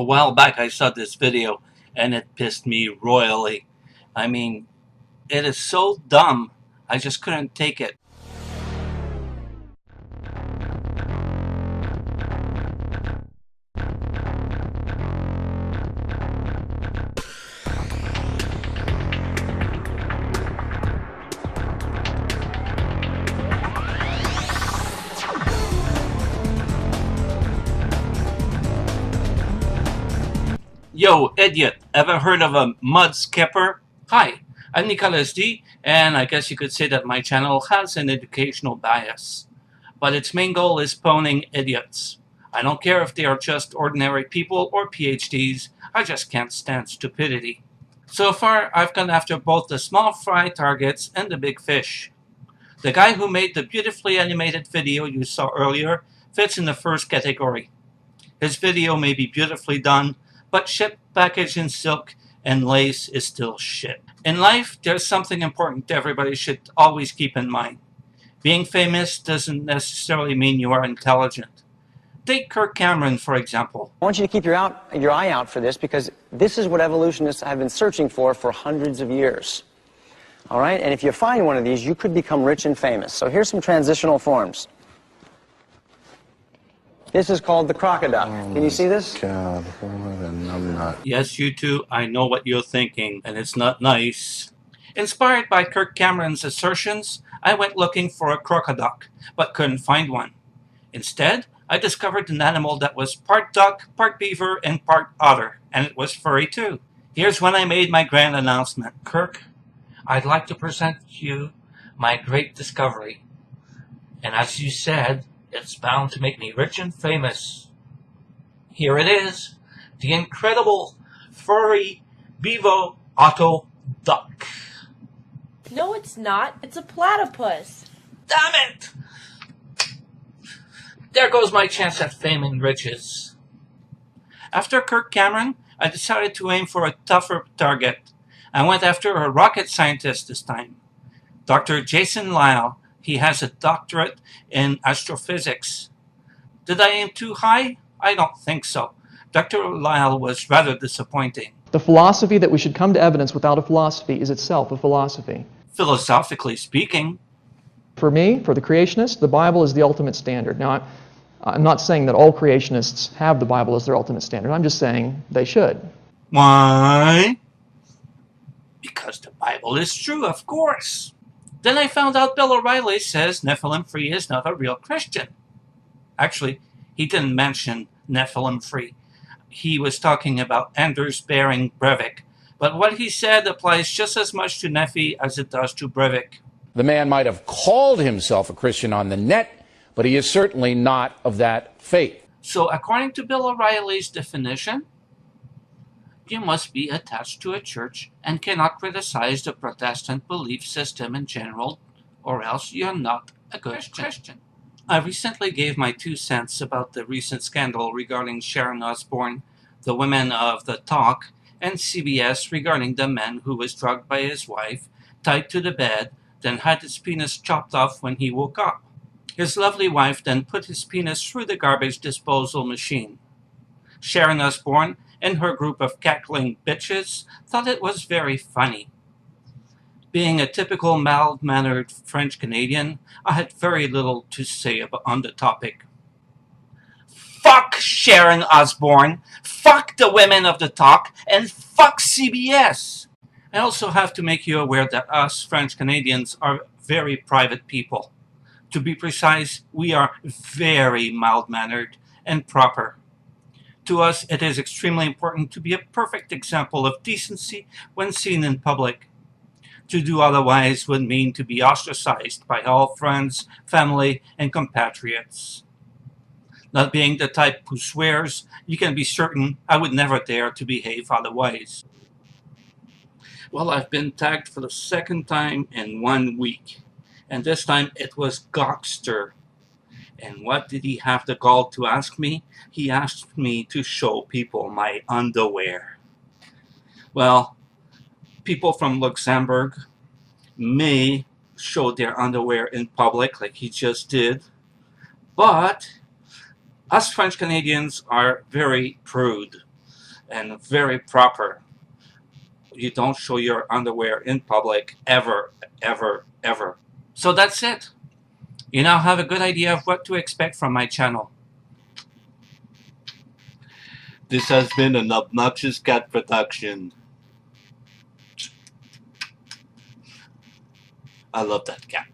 A while back I saw this video and it pissed me royally. I mean, it is so dumb. I just couldn't take it. Yo, idiot, ever heard of a mud skipper? Hi, I'm NicolSD, and I guess you could say that my channel has an educational bias. But its main goal is pwning idiots. I don't care if they are just ordinary people or PhDs, I just can't stand stupidity. So far, I've gone after both the small fry targets and the big fish. The guy who made the beautifully animated video you saw earlier fits in the first category. His video may be beautifully done, but shit packaged in silk and lace is still shit. In life, there's something important everybody should always keep in mind. Being famous doesn't necessarily mean you are intelligent. Take Kirk Cameron, for example. I want you to keep your eye out for this, because this is what evolutionists have been searching for hundreds of years. All right? And if you find one of these, you could become rich and famous. So here's some transitional forms. This is called the crocodile. Can you see this? God, I'm not. Yes, you too. I know what you're thinking, and it's not nice. Inspired by Kirk Cameron's assertions, I went looking for a crocodile, but couldn't find one. Instead, I discovered an animal that was part duck, part beaver, and part otter, and it was furry too. Here's when I made my grand announcement. Kirk, I'd like to present you my great discovery. And as you said, it's bound to make me rich and famous. Here it is, the incredible furry bevo otto duck. No, it's not. It's a platypus. Damn it! There goes my chance at fame and riches. After Kirk Cameron, I decided to aim for a tougher target. I went after a rocket scientist this time. Dr. Jason Lyle. He has a doctorate in astrophysics. Did I aim too high? I don't think so. Dr. Lyle was rather disappointing. The philosophy that we should come to evidence without a philosophy is itself a philosophy. Philosophically speaking. For me, for the creationist, the Bible is the ultimate standard. Now, I'm not saying that all creationists have the Bible as their ultimate standard. I'm just saying they should. Why? Because the Bible is true, of course. Then I found out Bill O'Reilly says Nephilim Free is not a real Christian. Actually, he didn't mention Nephilim Free. He was talking about Anders Behring Breivik. But what he said applies just as much to Nephi as it does to Breivik. The man might have called himself a Christian on the net, but he is certainly not of that faith. So according to Bill O'Reilly's definition, you must be attached to a church and cannot criticize the Protestant belief system in general, or else you're not a good Christian. I recently gave my 2 cents about the recent scandal regarding Sharon Osbourne, the women of The Talk, and CBS regarding the man who was drugged by his wife, tied to the bed, then had his penis chopped off when he woke up. His lovely wife then put his penis through the garbage disposal machine. Sharon Osbourne and her group of cackling bitches thought it was very funny. Being a typical mild-mannered French-Canadian, I had very little to say on the topic. Fuck Sharon Osbourne, fuck the women of The Talk, and fuck CBS! I also have to make you aware that us French-Canadians are very private people. To be precise, we are very mild-mannered and proper. To us, it is extremely important to be a perfect example of decency when seen in public. To do otherwise would mean to be ostracized by all friends, family, and compatriots. Not being the type who swears, you can be certain I would never dare to behave otherwise. Well, I've been tagged for the 2nd time in 1 week, and this time it was Gokster. And what did he have the gall to ask me? He asked me to show people my underwear. Well, people from Luxembourg may show their underwear in public like he just did, but us French Canadians are very prude. and very proper. You don't show your underwear in public ever, ever, ever. So that's it. You now have a good idea of what to expect from my channel. This has been an Obnoxious Cat production. I love that cat.